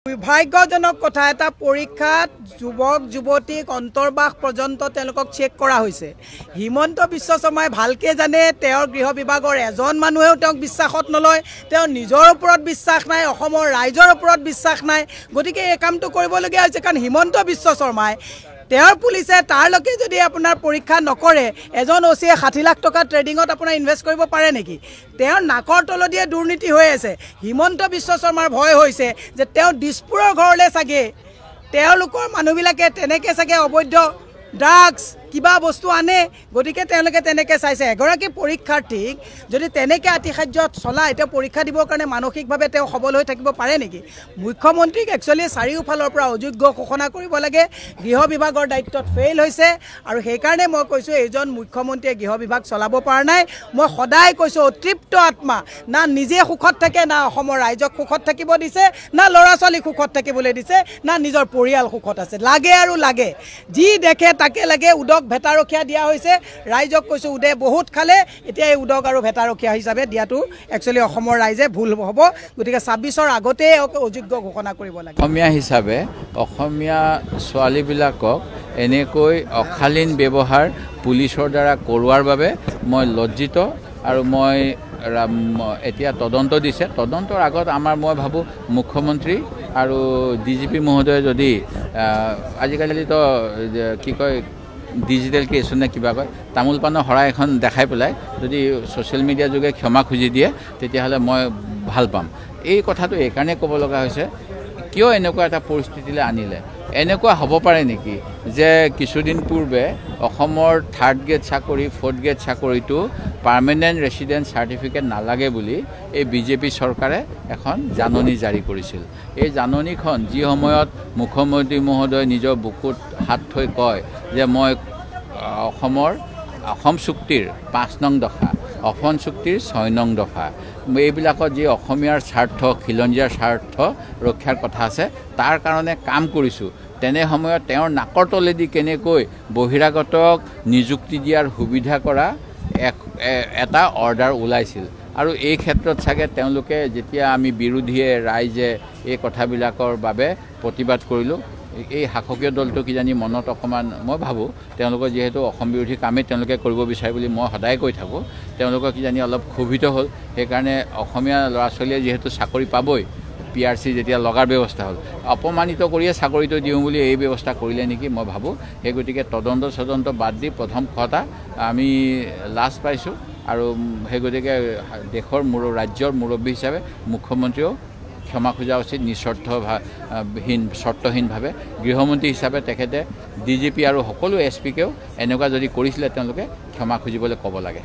দুৰ্ভাগ্যজনক কথা এটা পৰীক্ষাত যুৱক যুৱতীক অন্তৰ্বাস পৰ্যন্ত তেওঁলোকক চেক কৰা হৈছে। হিমন্ত বিশ্ব শৰ্মাই ভালকে জানে তেওঁৰ গৃহ বিভাগৰ এজন মানুহেও তেওঁক বিশ্বাসত নলয়, তেওঁ নিজৰ ওপৰত বিশ্বাস নাই, অসমৰ ৰাইজৰ ওপৰত বিশ্বাস নাই। গতিকে এই কামটো কৰিবলগীয়া হৈছে, কাৰণ হিমন্ত বিশ্ব শৰ্মাই তেওঁৰ পুলিচে তাৰলৈকে যদি আপোনাৰ পৰীক্ষা নকৰে, এজন অচিয়ে 60 লাখ টকা ট্ৰেডিঙত আপোনাৰ ইনভেষ্ট কৰিব পাৰে নেকি? তেওঁৰ নাকৰ তলদিয়ে দুৰ্নীতি হৈ আছে। হিমন্ত বিশ্ব শৰ্মাৰ ভয় হৈছে যে তেওঁ দিছপুৰৰ ঘৰলৈ চাগে তেওঁলোকৰ মানুহবিলাকে তেনেকৈ চাগে অবৈধ ড্ৰাগছ কিবা বস্তু আনে, গতিকে তেওঁলোকে তেনেকৈ চাইছে। এগৰাকী পৰীক্ষাৰ্থীক যদি তেনেকৈ আতিশায্যত চলায়, তেওঁ পৰীক্ষা দিবৰ কাৰণে মানসিকভাৱে তেওঁ সবল হৈ থাকিব পাৰে নেকি? মুখ্যমন্ত্ৰীক একচুৱেলি চাৰিওফালৰ পৰা অযোগ্য ঘোষণা কৰিব লাগে। গৃহ বিভাগৰ দায়িত্বত ফেইল হৈছে, আৰু সেইকাৰণে মই কৈছোঁ এইজন মুখ্যমন্ত্ৰীয়ে গৃহ বিভাগ চলাব পৰা নাই। মই সদায় কৈছোঁ অতৃপ্ত আত্মা, না নিজে সুখত থাকে, না অসমৰ ৰাইজক সুখত থাকিব দিছে, না ল'ৰা ছোৱালীক সুখত থাকিবলৈ দিছে, না নিজৰ পৰিয়াল সুখত আছে। লাগে আৰু লাগে, যি দেখে তাকে লাগে। উদক ভেটাৰখীয়া দিয়া হৈছে। ৰাইজক কৈছোঁ উদে বহুত খালে, এতিয়া এই উদক আৰু ভেটাৰখীয়া হিচাপে দিয়াটো একচুৱেলি অসমৰ ৰাইজে ভুল হ'ব। গতিকে 26ৰ আগতেই অযোগ্য ঘোষণা কৰিব লাগে। অসমীয়া হিচাপে অসমীয়া ছোৱালীবিলাকক এনেকৈ অশালীন ব্যৱহাৰ পুলিচৰ দ্বাৰা কৰোৱাৰ বাবে মই লজ্জিত, আৰু মই এতিয়া তদন্ত দিছে। তদন্তৰ আগত মই ভাবোঁ মুখ্যমন্ত্ৰী আৰু DGP মহোদয়ে যদি আজিকালিতো কি কয় ডিজিটেল কেছ নে কিবা কয়, তামোল পাণৰ শৰাই এখন দেখাই পেলাই যদি ছ'চিয়েল মিডিয়া যোগে ক্ষমা খুজি দিয়ে, তেতিয়াহ'লে মই ভাল পাম। এই কথাটো এইকাৰণে ক'ব লগা হৈছে, কিয় এনেকুৱা এটা পৰিস্থিতিলৈ আনিলে? এনেকুৱা হ'ব পাৰে নেকি যে কিছুদিন পূৰ্বে অসমৰ 3rd গ্ৰেড চাকৰি 4th গ্ৰেড চাকৰিটো পাৰ্মানেণ্ট ৰেচিডেণ্ট চাৰ্টিফিকেট নালাগে বুলি এই BJP চৰকাৰে এখন জাননী জাৰি কৰিছিল। এই জাননীখন যি সময়ত মুখ্যমন্ত্ৰী মহোদয় নিজৰ বুকুত হাত থৈ কয় যে মই অসম চুক্তিৰ 5 নং দফা, অসম চুক্তিৰ 6 নং দফা, এইবিলাকত যি অসমীয়াৰ স্বাৰ্থ, খিলঞ্জীয়াৰ স্বাৰ্থ ৰক্ষাৰ কথা আছে, তাৰ কাৰণে কাম কৰিছোঁ। তেনে সময়ত তেওঁৰ নাকৰ তলেদি কেনেকৈ বহিৰাগতক নিযুক্তি দিয়াৰ সুবিধা কৰা এটা অৰ্ডাৰ ওলাইছিল। আৰু এই ক্ষেত্ৰত চাগে তেওঁলোকে যেতিয়া আমি বিৰোধীয়ে ৰাইজে এই কথাবিলাকৰ বাবে প্ৰতিবাদ কৰিলোঁ, এই শাসকীয় দলটো কিজানি মনত অকণমান, মই ভাবোঁ তেওঁলোকৰ যিহেতু অসম বিৰোধী কামেই তেওঁলোকে কৰিব বিচাৰে বুলি মই সদায় কৈ থাকোঁ, তেওঁলোকৰ কিজানি অলপ ক্ষোভিত হ'ল। সেইকাৰণে অসমীয়া ল'ৰা ছোৱালীয়ে যিহেতু চাকৰি পাবই, PRC যেতিয়া লগাৰ ব্যৱস্থা হ'ল, অপমানিত কৰিয়ে চাকৰিটো দিওঁ বুলি এই ব্যৱস্থা কৰিলে নেকি মই ভাবোঁ। সেই গতিকে তদন্ত বাদ দি প্ৰথম কথা আমি লাজ পাইছোঁ, আৰু সেই গতিকে দেশৰ ৰাজ্যৰ মুৰব্বী হিচাপে মুখ্যমন্ত্ৰীয়েও ক্ষমা খোজা উচিত চৰ্তহীনভাৱে। গৃহমন্ত্ৰী হিচাপে তেখেতে DGP আৰু সকলো SP কেও এনেকুৱা যদি কৰিছিলে তেওঁলোকে ক্ষমা খুজিবলৈ ক'ব লাগে।